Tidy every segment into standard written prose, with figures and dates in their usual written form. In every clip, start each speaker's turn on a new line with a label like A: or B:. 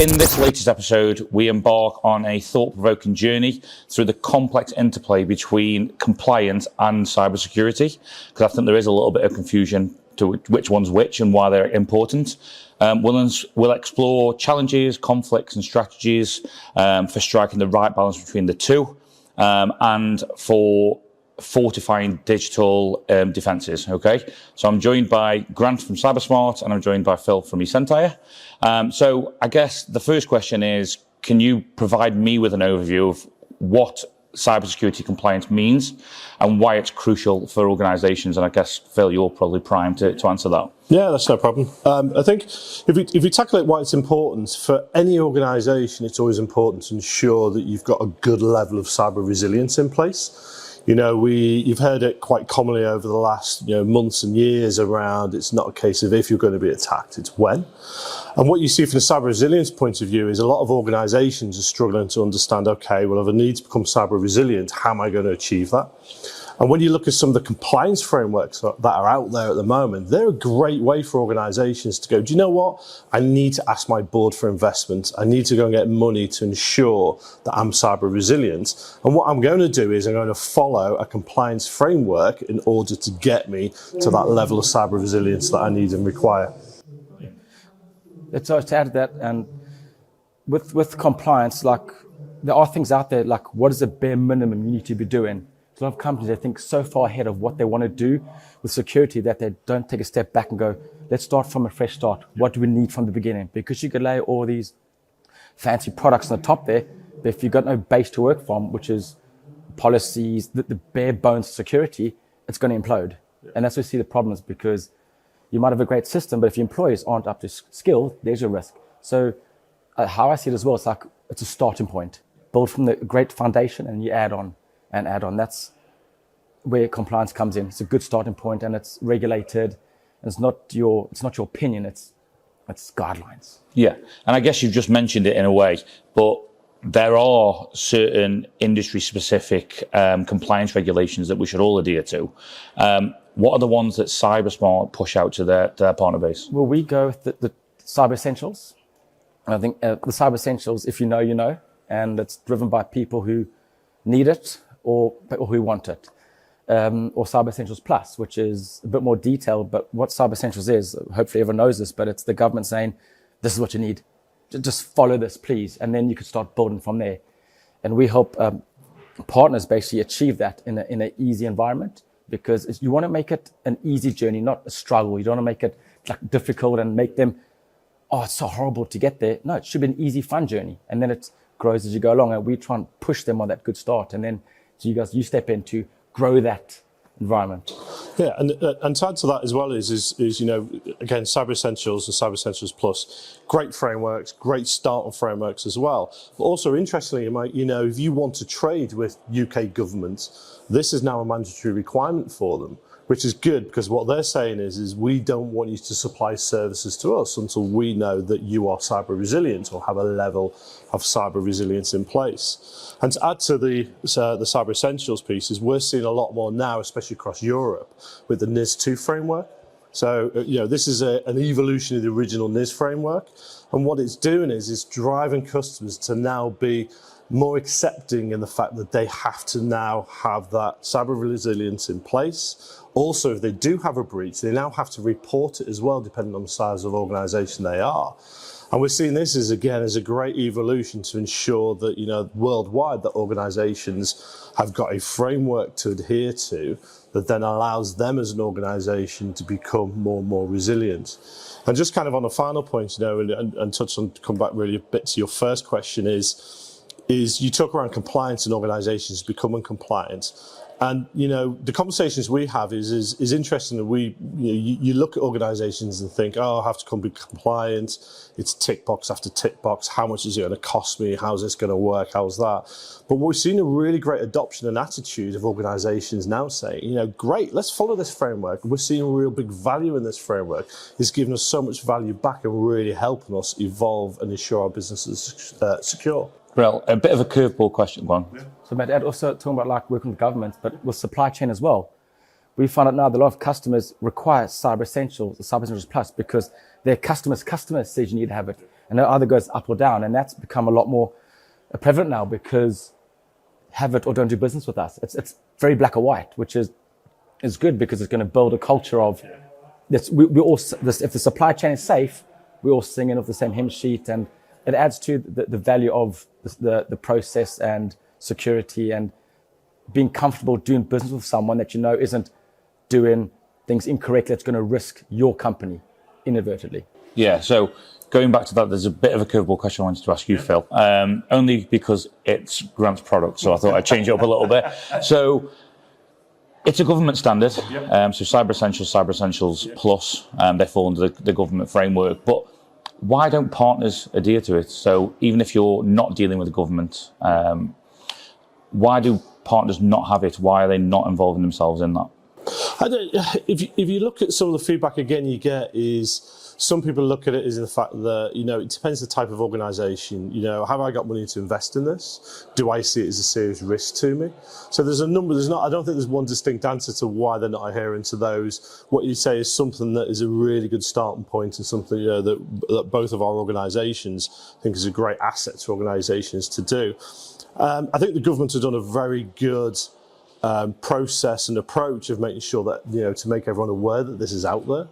A: In this latest episode, we embark on a thought-provoking journey through the complex interplay between compliance and cybersecurity, because I think there is a little bit of confusion to which one's which and why they're important. We'll explore challenges, conflicts, and strategies for striking the right balance between the two, and for fortifying digital defences. Okay, so I'm joined by Grant from Cybersmart, and I'm joined by Phil from eCentire. So I guess the first question is, can you provide me with an overview of what cybersecurity compliance means and why it's crucial for organisations? And I guess, Phil, you're probably primed to answer that.
B: Yeah, that's no problem. I think if we tackle it why it's important, for any organisation, it's always important to ensure that you've got a good level of cyber resilience in place. You know, you've heard it quite commonly over the last months and years around, it's not a case of if you're going to be attacked, it's when. And what you see from the cyber resilience point of view is a lot of organisations are struggling to understand, okay, well, if I need to become cyber resilient, how am I going to achieve that? And when you look at some of the compliance frameworks that are out there at the moment, they're a great way for organisations to go, do you know what? I need to ask my board for investment. I need to go and get money to ensure that I'm cyber resilient. And what I'm going to do is I'm going to follow a compliance framework in order to get me to that level of cyber resilience that I need and require.
C: So to add to that, and with compliance, like there are things out there, like what is the bare minimum you need to be doing? A lot of companies, they think so far ahead of what they want to do with security that they don't take a step back and go, let's start from a fresh start. What do we need from the beginning? Because you could lay all these fancy products on the top there, but if you've got no base to work from, which is policies, the bare bones of security, it's going to implode. Yeah. And that's where we see the problems, because you might have a great system, but if your employees aren't up to skill, there's your risk. So how I see it as well, it's a starting point. Build from the great foundation and you add on. That's where compliance comes in. It's a good starting point, and it's regulated. And it's not your opinion. It's guidelines.
A: Yeah, and I guess you've just mentioned it in a way, but there are certain industry-specific compliance regulations that we should all adhere to. What are the ones that Cybersmart push out to their partner base?
C: Well, we go with the Cyber Essentials. I think the Cyber Essentials, if you know, you know, and it's driven by people who need it or who want it. Or Cyber Essentials Plus, which is a bit more detailed, but what Cyber Essentials is, hopefully everyone knows this, but it's the government saying, this is what you need. Just follow this, please. And then you can start building from there. And we help partners basically achieve that in an easy environment, because you want to make it an easy journey, not a struggle. You don't want to make it like difficult and make them, oh, it's so horrible to get there. No, it should be an easy, fun journey. And then it grows as you go along, and we try and push them on that good start. And then so you step in to grow that environment.
B: Yeah, and to add to that as well is again, Cyber Essentials and Cyber Essentials Plus, great frameworks, great starter frameworks as well. But also interestingly, if you want to trade with UK governments, this is now a mandatory requirement for them, which is good, because what they're saying is we don't want you to supply services to us until we know that you are cyber resilient or have a level of cyber resilience in place. And to add to the Cyber Essentials pieces, we're seeing a lot more now, especially across Europe, with the NIS2 framework. So, this is an evolution of the original NIS framework. And what it's doing is it's driving customers to now be more accepting in the fact that they have to now have that cyber resilience in place. Also, if they do have a breach, they now have to report it as well, depending on the size of organisation they are. And we're seeing this as a great evolution to ensure that, worldwide, that organisations have got a framework to adhere to that then allows them as an organisation to become more and more resilient. And just kind of on a final point, and touch on, come back really a bit to your first question is you talk around compliance and organisations becoming compliant. And, the conversations we have is interesting that you look at organisations and think, oh, I have to come be compliant. It's tick box after tick box. How much is it going to cost me? How's this going to work? How's that? But we've seen a really great adoption and attitude of organisations now saying, great, let's follow this framework. We're seeing real big value in this framework. It's giving us so much value back and really helping us evolve and ensure our business is secure.
A: Well, a bit of a curveball question, Juan.
C: Yeah. So, Matt, also talking about like working with government, but with supply chain as well. We find out now that a lot of customers require Cyber Essentials, Cyber Essentials Plus, because their customer says you need to have it. and it either goes up or down. And that's become a lot more prevalent now, because have it or don't do business with us. It's very black or white, which is good, because it's going to build a culture of this. We all this. If the supply chain is safe, we're all singing off the same hymn sheet, and it adds to the value of the process and security, and being comfortable doing business with someone that you know isn't doing things incorrectly. It's going to risk your company inadvertently.
A: Yeah, so going back to that, there's a bit of a curveball question I wanted to ask you, Phil, only because it's Grant's product, so I thought I'd change it up a little bit. So it's a government standard, so Cyber Essentials Plus, they fall under the government framework, but why don't partners adhere to it? So even if you're not dealing with the government, why do partners not have it? Why are they not involving themselves in that?
B: If you look at some of the feedback again you get is, some people look at it as the fact that, it depends the type of organisation. Have I got money to invest in this? Do I see it as a serious risk to me? So there's a number. I don't think there's one distinct answer to why they're not adhering to those. What you say is something that is a really good starting point, and something that both of our organisations think is a great asset to organisations to do. I think the government has done a very good process and approach of making sure that, to make everyone aware that this is out there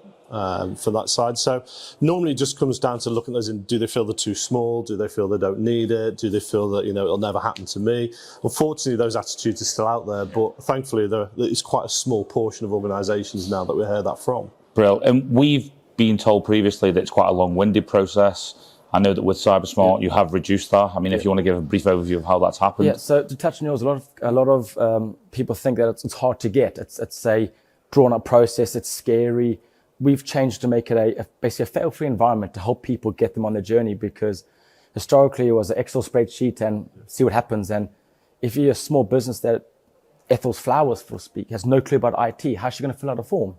B: for that side. So normally it just comes down to looking at those and do they feel they're too small? Do they feel they don't need it? Do they feel that, it'll never happen to me? Unfortunately, those attitudes are still out there, but thankfully it's quite a small portion of organisations now that we hear that from.
A: Brilliant. And we've been told previously that it's quite a long-winded process. I know that with CyberSmart, you have reduced that. I mean, if you want to give a brief overview of how that's happened.
C: Yeah, so to touch on yours, a lot of people think that it's hard to get. It's a drawn-up process. It's scary. We've changed to make it basically a fail-free environment to help people get them on their journey, because historically it was an Excel spreadsheet and see what happens. And if you're a small business that Ethel's Flowers, for speak, has no clue about IT, how's she going to fill out a form?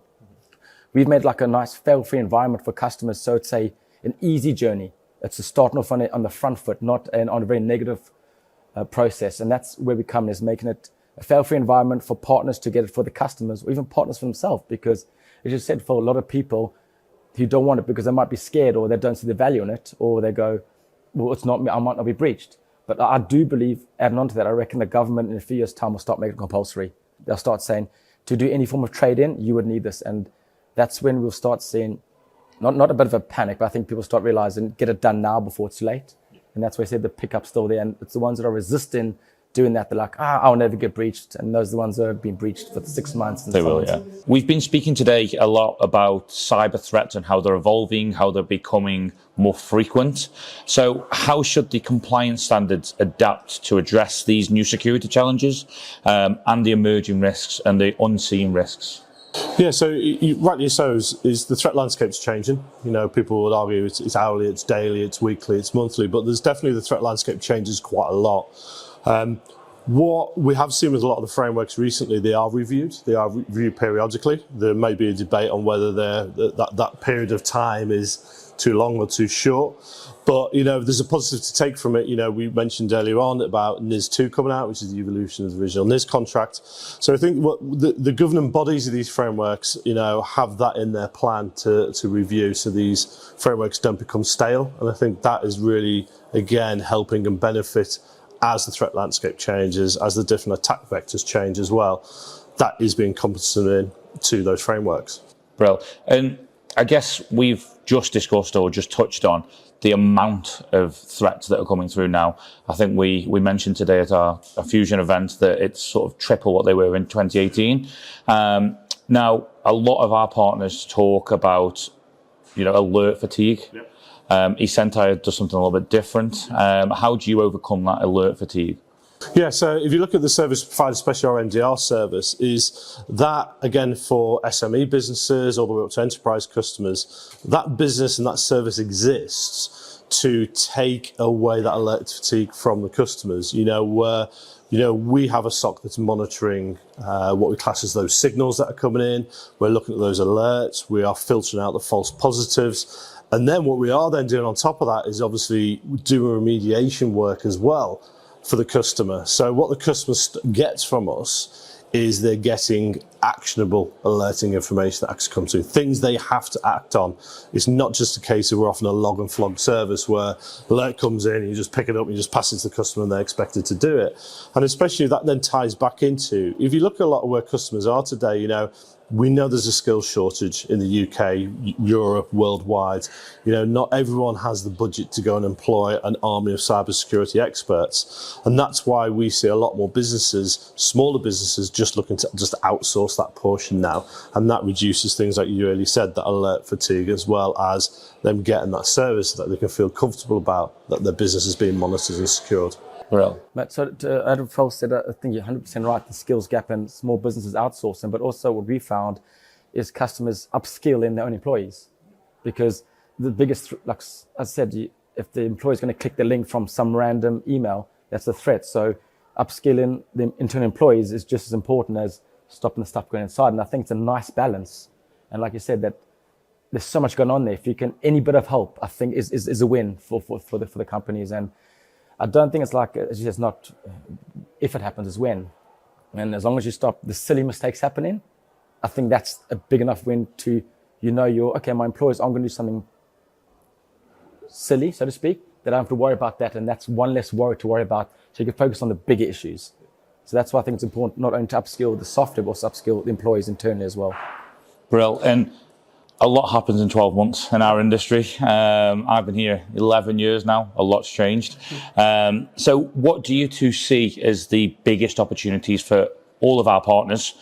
C: We've made like a nice fail-free environment for customers, so it's an easy journey. It's starting off on the front foot, not on a very negative process. And that's where we come, is making it a fail-free environment for partners to get it for the customers, or even partners for themselves. Because, as you said, for a lot of people who don't want it because they might be scared, or they don't see the value in it, or they go, well, it's not me, I might not be breached. But I do believe, adding on to that, I reckon the government in a few years' time will start making it compulsory. They'll start saying, to do any form of trade-in, you would need this. And that's when we'll start seeing not a bit of a panic, but I think people start realizing, get it done now before it's too late. And that's why I said the pickup's still there. And it's the ones that are resisting doing that. They're like, I'll never get breached. And those are the ones that have been breached for 6 months.
A: They will, yeah. We've been speaking today a lot about cyber threats and how they're evolving, how they're becoming more frequent. So how should the compliance standards adapt to address these new security challenges and the emerging risks and the unseen risks?
B: Yeah, so rightly so, is the threat landscape's changing. People would argue it's hourly, it's daily, it's weekly, it's monthly, but there's definitely the threat landscape changes quite a lot. What we have seen with a lot of the frameworks recently, they are reviewed periodically. There may be a debate on whether that period of time is too long or too short. But, there's a positive to take from it. We mentioned earlier on about NIS 2 coming out, which is the evolution of the original NIS contract. So I think what the governing bodies of these frameworks, have that in their plan to review, so these frameworks don't become stale. And I think that is really, again, helping and benefit as the threat landscape changes, as the different attack vectors change as well. That is being compensated into those frameworks.
A: Brilliant. And I guess we've just discussed or just touched on the amount of threats that are coming through now. I think we mentioned today at our Fusion event that it's sort of triple what they were in 2018. Now, a lot of our partners talk about, alert fatigue. Yep. Ecentai does something a little bit different. How do you overcome that alert fatigue?
B: Yeah, so if you look at the service provider, especially our MDR service, is that, again, for SME businesses all the way up to enterprise customers, that business and that service exists to take away that alert fatigue from the customers. Where we have a SOC that's monitoring what we class as those signals that are coming in. We're looking at those alerts. We are filtering out the false positives. And then what we are then doing on top of that is obviously doing remediation work as well for the customer. So what the customer gets from us is they're getting actionable alerting information that actually comes through, things they have to act on. It's not just a case of we're offering a log and flog service where alert comes in, you just pick it up, you just pass it to the customer and they're expected to do it. And especially that then ties back into, if you look at a lot of where customers are today, you know, we know there's a skills shortage in the UK, Europe, worldwide. You know, not everyone has the budget to go and employ an army of cybersecurity experts. And that's why we see a lot more businesses, smaller businesses, just looking to just outsource that portion now. And that reduces things like you earlier said, that alert fatigue, as well as them getting that service that they can feel comfortable about, that their business is being monitored and secured.
A: Real.
C: But so to add what Phil said, I think you're 100% right, the skills gap and small businesses outsourcing, but also what we found is customers upskill in their own employees. Because the biggest, like I said, if the employee is going to click the link from some random email, that's a threat. So upskilling the internal employees is just as important as stopping the stuff going inside. And I think it's a nice balance. And like you said, that there's so much going on there. If you can, any bit of help, I think is a win for the companies. And I don't think it's like, as you said, it's not if it happens, it's when. And as long as you stop the silly mistakes happening, I think that's a big enough win to, you know, okay, my employees aren't going to do something silly, so to speak, that I don't have to worry about that. And that's one less worry to worry about. So you can focus on the bigger issues. So that's why I think it's important not only to upskill the software, but also upskill the employees internally as well.
A: Brill. And a lot happens in 12 months in our industry. I've been here 11 years now. A lot's changed. So what do you two see as the biggest opportunities for all of our partners,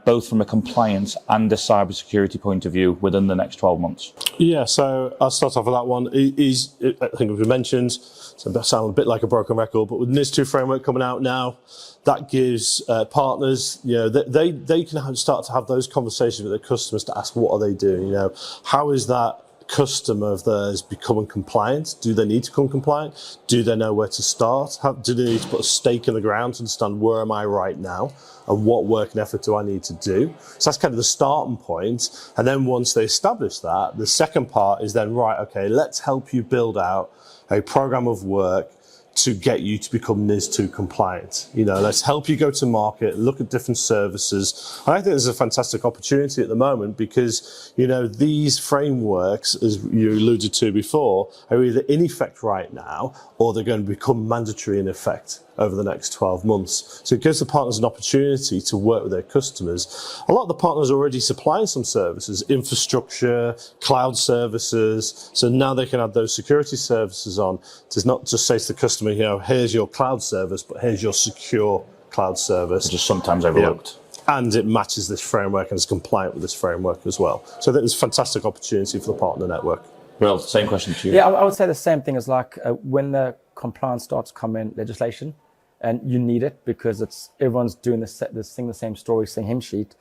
A: both from a compliance and a cybersecurity point of view within the next 12 months? Yeah,
B: so I'll start off with that one. I think we've mentioned, so that sounds a bit like a broken record, but with NIS2 framework coming out now, that gives partners, you know, they can start to have those conversations with their customers to ask what are they doing, you know, how is that customer of theirs becoming compliant? Do they need to become compliant? Do they know where to start? Do they need to put a stake in the ground to understand where am I right now and what work and effort do I need to do? So that's kind of the starting point. And then once they establish that, the second part is then, right, okay, let's help you build out a program of work to get you to become NIS2 compliant. You know, let's help you go to market, look at different services. And I think there's a fantastic opportunity at the moment because, you know, these frameworks, as you alluded to before, are either in effect right now or they're going to become mandatory in effect over the next 12 months. So it gives the partners an opportunity to work with their customers. A lot of the partners are already supplying some services, infrastructure, cloud services. So now they can add those security services on to not just say to the customer, you know, here's your cloud service, but here's your secure cloud service.
A: Which is sometimes overlooked.
B: Yeah. And it matches this framework and is compliant with this framework as well. So there's a fantastic opportunity for the partner network.
A: Well, same question to you.
C: Yeah, I would say the same thing as like when the compliance starts to come in legislation, and you need it because it's everyone's doing the same story, same hymn sheet.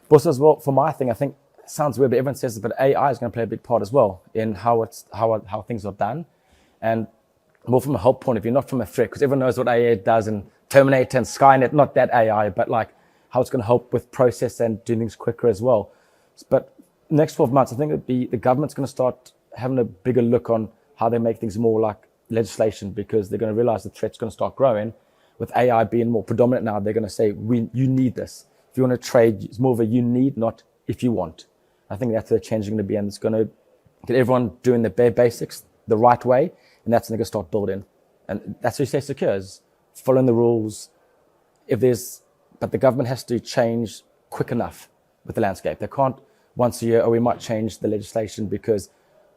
C: But also as well, for my thing, I think it sounds weird, but everyone says it, but AI is going to play a big part as well in how things are done. And more from a help point of view, not from a threat, because everyone knows what AI does and Terminator and Skynet, not that AI, but like how it's going to help with process and doing things quicker as well. But next 12 months, I think it'd be the government's going to start having a bigger look on how they make things more like legislation, because they're going to realize the threat's going to start growing. With AI being more predominant now, they're going to say, you need this. If you want to trade, it's more of a you need, not if you want. I think that's the change going to be, and it's going to get everyone doing the bare basics the right way, and that's when they're going to start building. And that's what you say secure, is following the rules. But the government has to change quick enough with the landscape. They can't once a year, or we might change the legislation because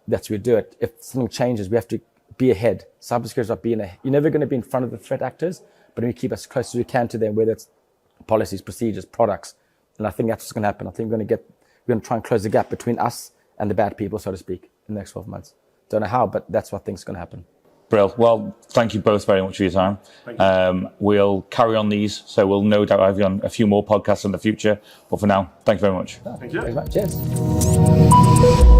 C: that's how we do it. If something changes, we have to be ahead. Cybersecurity is not being ahead. You're never going to be in front of the threat actors, but we keep as close as we can to them, whether it's policies, procedures, products. And I think that's what's going to happen. I think we're going to try and close the gap between us and the bad people, so to speak, in the next 12 months. Don't know how, but that's what I think is going to happen.
A: Brill. Well, thank you both very much for your time. We'll carry on these, so we'll no doubt have you on a few more podcasts in the future. But for now, thank you very much.
B: Thank you.
C: Thanks, mate. Cheers.